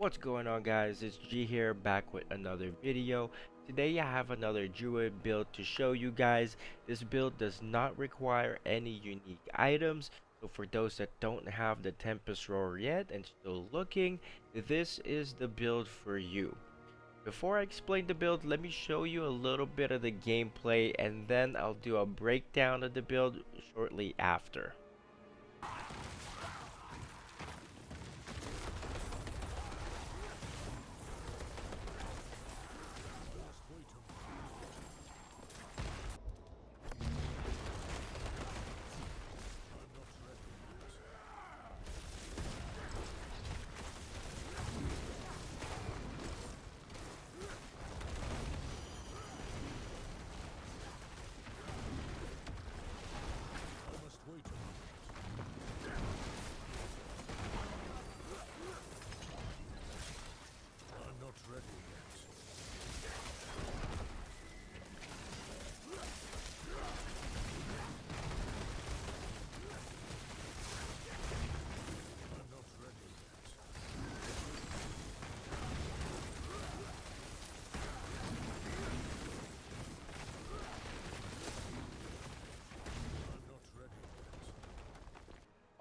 What's going on, guys? It's G here, back with another video. Today I have another Druid build to show you guys. This build does not require any unique items, so for those that don't have the Tempest Roar yet and still looking, this is the build for you. Before I explain the build, let me show you a little bit of the gameplay, and then I'll do a breakdown of the build shortly after.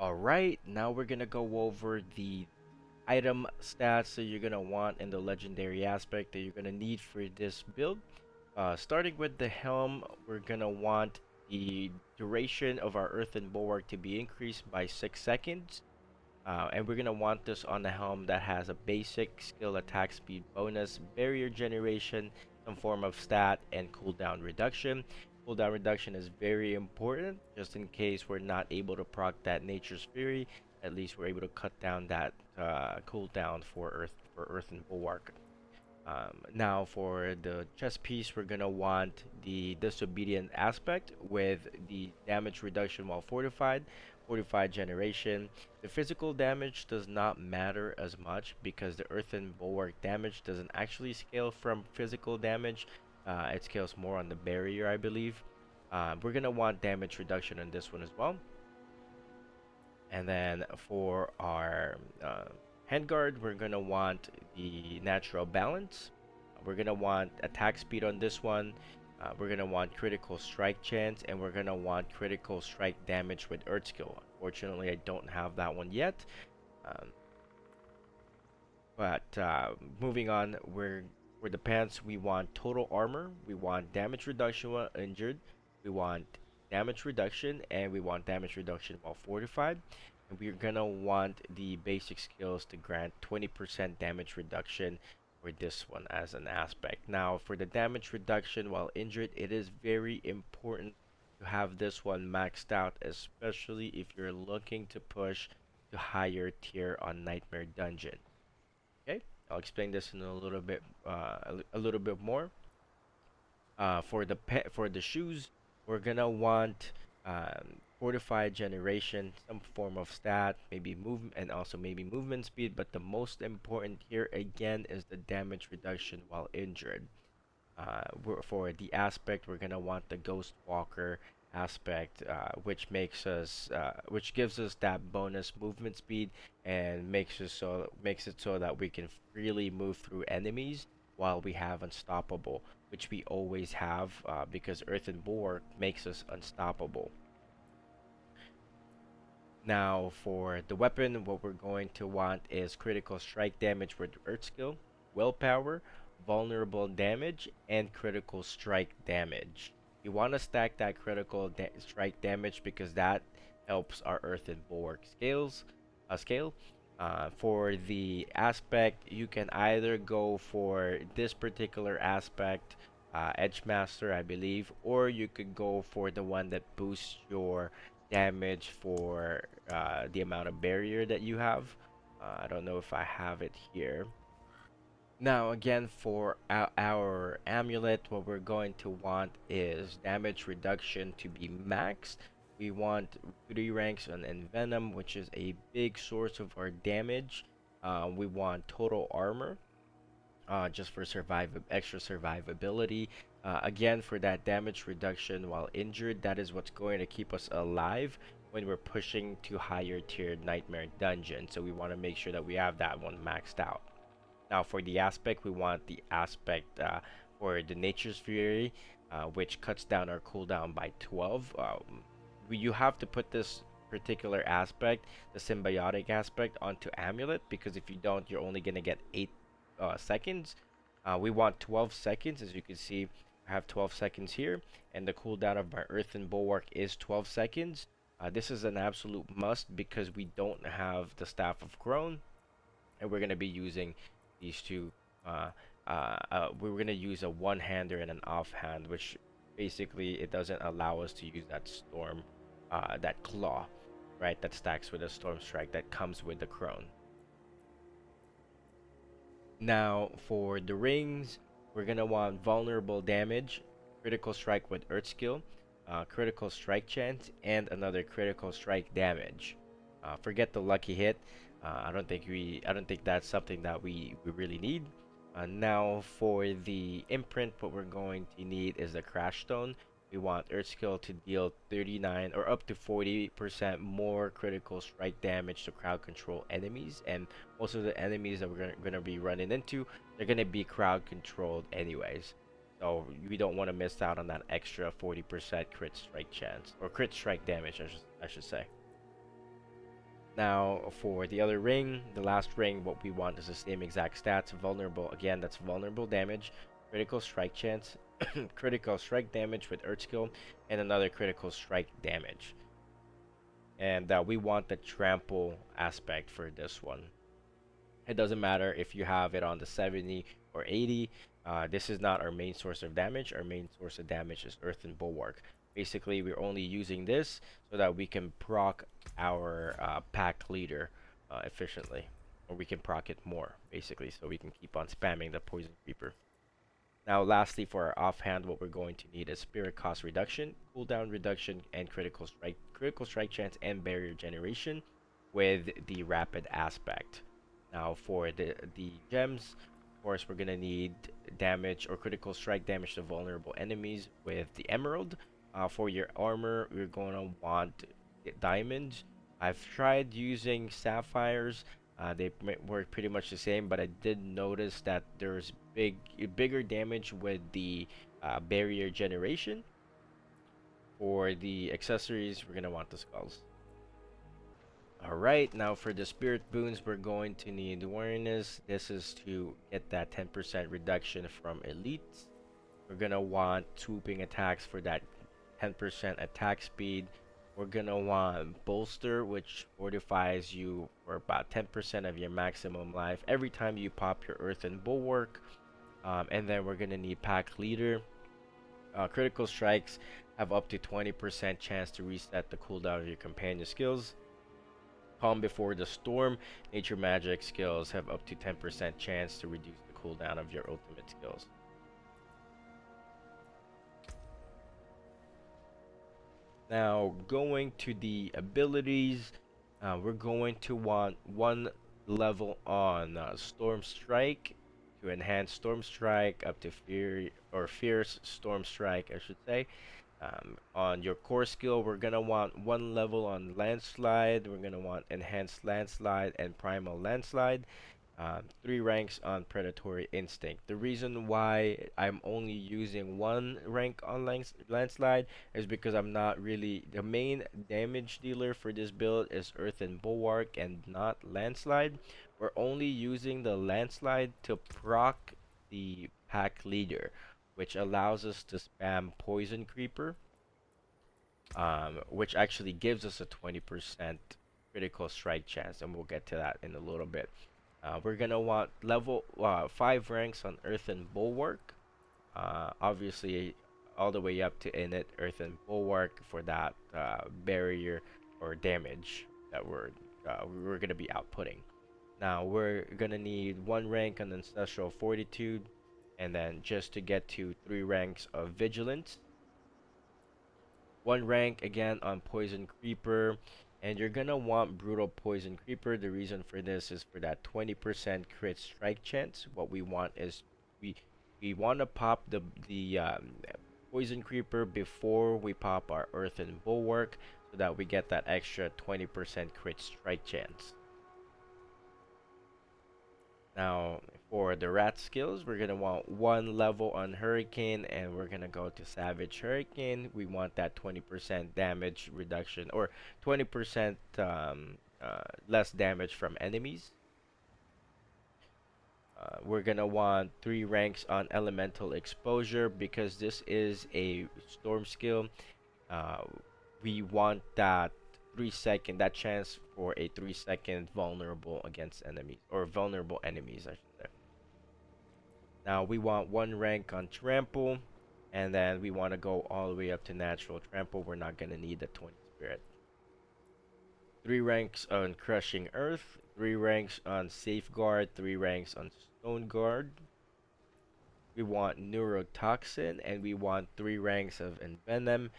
Alright, now we're gonna go over the item stats that you're gonna want in the legendary aspect that you're gonna need for this build. Starting with the helm, we're gonna want the duration of our earthen bulwark to be increased by 6 seconds. And we're gonna want this on the helm that has a basic skill attack speed bonus, barrier generation, some form of stat, and cooldown reduction. Cooldown reduction is very important, just in case we're not able to proc that Nature's Fury. At least we're able to cut down that cooldown for Earthen Bulwark. Now for the chest piece, we're gonna want the disobedient aspect with the damage reduction while fortified, fortified generation. The physical damage does not matter as much because the earthen bulwark damage doesn't actually scale from physical damage. It scales more on the barrier, I believe. We're gonna want damage reduction on this one as well. And then for our handguard, we're gonna want the natural balance. We're gonna want attack speed on this one. We're gonna want critical strike chance, and we're gonna want critical strike damage with Earth skill. Unfortunately, I don't have that one yet. Um, but moving on, for the pants, we want total armor. We want damage reduction while injured. We want damage reduction, and we want damage reduction while fortified. And we're gonna want the basic skills to grant 20% damage reduction for this one as an aspect. Now, for the damage reduction while injured, it is very important to have this one maxed out, especially if you're looking to push to higher tier on Nightmare Dungeon. Okay, I'll explain this in a little bit, a little bit more. For the shoes, we're gonna want fortified generation, some form of stat, maybe move, and also maybe movement speed. But the most important here again is the damage reduction while injured. For the aspect, we're gonna want the Ghost Walker aspect, which gives us that bonus movement speed and makes it so that we can freely move through enemies while we have unstoppable, which we always have because Earthen Bulwark makes us unstoppable. Now for the weapon, what we're going to want is critical strike damage with Earth skill, willpower, vulnerable damage, and critical strike damage. You want to stack that strike damage because that helps our Earthen Bulwark scale. For the aspect, you can either go for this particular aspect, Edge Master, I believe, or you could go for the one that boosts your damage for the amount of barrier that you have. I don't know if I have it here. Now, again, for our amulet, what we're going to want is damage reduction to be maxed. We want 3 ranks on Envenom, which is a big source of our damage. We want total armor, just for extra survivability. Again, for that damage reduction while injured, that is what's going to keep us alive when we're pushing to higher tiered Nightmare Dungeon. So we want to make sure that we have that one maxed out. Now for the aspect, we want the aspect for the Nature's Fury, which cuts down our cooldown by 12. You have to put this particular aspect, the symbiotic aspect, onto Amulet, because if you don't, you're only gonna get 8 seconds. We want 12 seconds, as you can see. I have 12 seconds here, and the cooldown of my Earthen Bulwark is 12 seconds. This is an absolute must because we don't have the Staff of Crone, and we're gonna be using these two. We're gonna use a one-hander and an offhand, which basically it doesn't allow us to use that storm, that claw, right? That stacks with a storm strike that comes with the crone. Now for the rings, we're gonna want vulnerable damage, critical strike with earth skill, critical strike chance, and another critical strike damage. Forget the lucky hit. I don't think that's something that we really need. Now for the imprint, what we're going to need is the crash stone. We want earth skill to deal 39 or up to 40% more critical strike damage to crowd control enemies, and most of the enemies that we're gonna be running into, they're gonna be crowd controlled anyways. So we don't want to miss out on that extra 40% crit strike chance or crit strike damage, I should say. Now, for the other ring, the last ring, what we want is the same exact stats. Vulnerable, again, that's vulnerable damage, critical strike chance, critical strike damage with earth skill, and another critical strike damage. And we want the trample aspect for this one. It doesn't matter if you have it on the 70 or 80. This is not our main source of damage. Our main source of damage is Earthen Bulwark. Basically, we're only using this so that we can proc our pack leader efficiently. Or we can proc it more, basically, so we can keep on spamming the Poison Creeper. Now, lastly, for our offhand, what we're going to need is Spirit Cost Reduction, Cooldown Reduction, and Critical Strike Chance, and Barrier Generation with the Rapid aspect. Now, for the gems, of course, we're gonna need damage or critical strike damage to vulnerable enemies with the Emerald. For your armor, we're gonna want diamonds. I've tried using sapphires. They work pretty much the same, but I did notice that there's bigger damage with the barrier generation. For the accessories, we're gonna want the skulls. Alright, now for the spirit boons, we're going to need awareness. This is to get that 10% reduction from elites. We're gonna want swooping attacks for that 10% attack speed. We're gonna want bolster, which fortifies you for about 10% of your maximum life every time you pop your earthen bulwark. And then we're gonna need pack leader. Critical strikes have up to 20% chance to reset the cooldown of your companion skills. Calm Before the Storm, nature magic skills have up to 10% chance to reduce the cooldown of your ultimate skills. Now, going to the abilities, we're going to want one level on Storm Strike to enhance Storm Strike up to Fierce Storm Strike, I should say. On your core skill, we're gonna want one level on Landslide. We're gonna want Enhanced Landslide and Primal Landslide. 3 ranks on Predatory Instinct. The reason why I'm only using 1 rank on Landslide is because I'm not really the main damage dealer for this build is Earthen Bulwark and not Landslide. We're only using the Landslide to proc the pack leader, which allows us to spam Poison Creeper, which actually gives us a 20% critical strike chance, and we'll get to that in a little bit. We're gonna want level 5 ranks on Earthen Bulwark, obviously all the way up to Init Earthen Bulwark for that barrier or damage that we're gonna be outputting. Now we're gonna need 1 rank on Ancestral Fortitude, and then just to get to 3 ranks of Vigilance. 1 rank again on Poison Creeper, and you're gonna want Brutal Poison Creeper. The reason for this is for that 20% crit strike chance. What we want is we want to pop the Poison Creeper before we pop our Earthen Bulwark, so that we get that extra 20% crit strike chance. Now, if For the rat skills, we're gonna want 1 level on Hurricane, and we're gonna go to Savage Hurricane. We want that 20% damage reduction, or 20% less damage from enemies. We're gonna want 3 ranks on Elemental Exposure because this is a storm skill. Uh, we want that 3 second, that chance for a 3 second vulnerable against enemies, or vulnerable enemies, I should say. Now we want 1 rank on Trample, and then we want to go all the way up to Natural Trample. We're not gonna need the 20 Spirit. 3 ranks on Crushing Earth, 3 ranks on Safeguard, 3 ranks on Stone Guard. We want Neurotoxin, and we want 3 ranks of Envenom.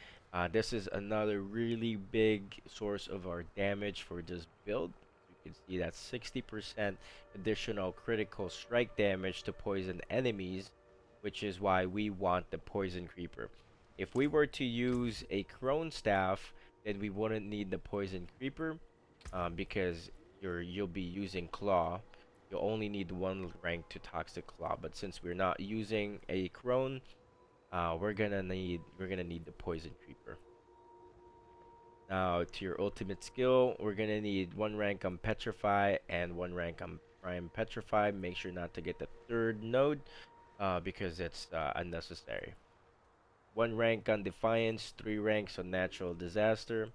This is another really big source of our damage for this build. You can see that 60% additional critical strike damage to poison enemies, which is why we want the Poison Creeper. If we were to use a Crone Staff, then we wouldn't need the Poison Creeper, because you'll be using Claw. You'll only need 1 rank to Toxic Claw, but since we're not using a Crone, we're gonna need the Poison Creeper. Now to your ultimate skill, we're gonna need 1 rank on Petrify and 1 rank on Prime Petrify. Make sure not to get the third node, because it's unnecessary. 1 rank on Defiance, 3 ranks on Natural Disaster,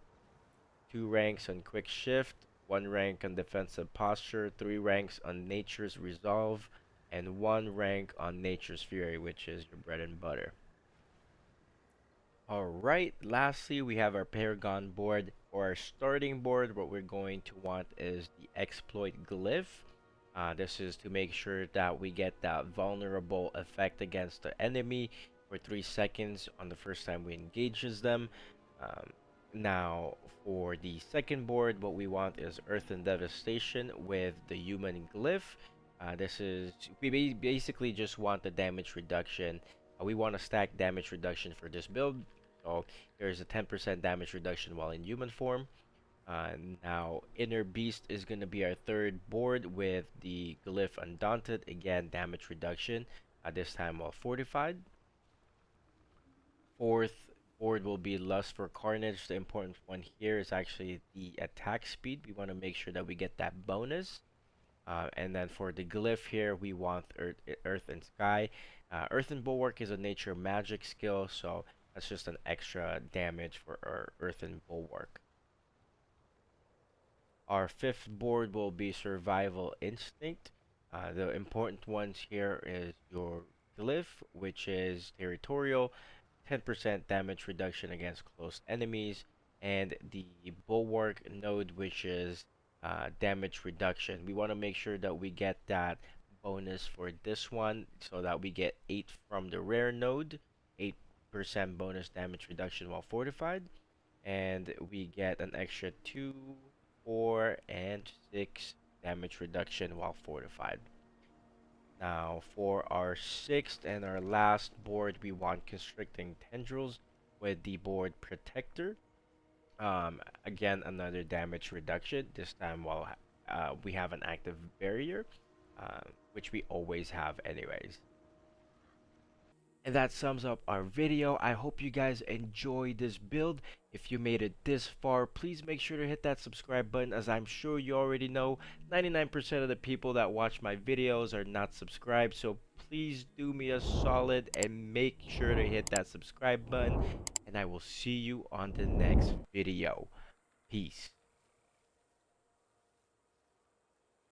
2 ranks on Quick Shift, 1 rank on Defensive Posture, 3 ranks on Nature's Resolve, and 1 rank on Nature's Fury, which is your bread and butter. Alright, lastly, we have our Paragon board. For our starting board, what we're going to want is the Exploit Glyph. This is to make sure that we get that vulnerable effect against the enemy for 3 seconds on the first time we engages them. Um, Now, for the second board, what we want is Earth and Devastation with the Human Glyph. This is, we basically just want the damage reduction. We want to stack damage reduction for this build. So there's a 10% damage reduction while in human form. Now, Inner Beast is going to be our third board with the Glyph Undaunted. Again, damage reduction, this time while fortified. Fourth board will be Lust for Carnage. The important one here is actually the attack speed. We want to make sure that we get that bonus. And then for the glyph here, we want Earth and Sky. Earth and Bulwark is a nature magic skill, so that's just an extra damage for our Earth and Bulwark. Our fifth board will be Survival Instinct. The important ones here is your glyph, which is territorial, 10% damage reduction against close enemies, and the bulwark node, which is damage reduction. We want to make sure that we get that bonus for this one so that we get 8 from the rare node, 8% bonus damage reduction while fortified, and we get an extra 2, 4, and 6 damage reduction while fortified. Now, for our sixth and our last board, we want Constricting Tendrils with the board Protector. Again, another damage reduction, this time while we have an active barrier, which we always have anyways. And that sums up our video. I hope you guys enjoyed this build. If you made it this far, please make sure to hit that subscribe button. As I'm sure you already know, 99% of the people that watch my videos are not subscribed. So please do me a solid and make sure to hit that subscribe button. And I will see you on the next video. Peace.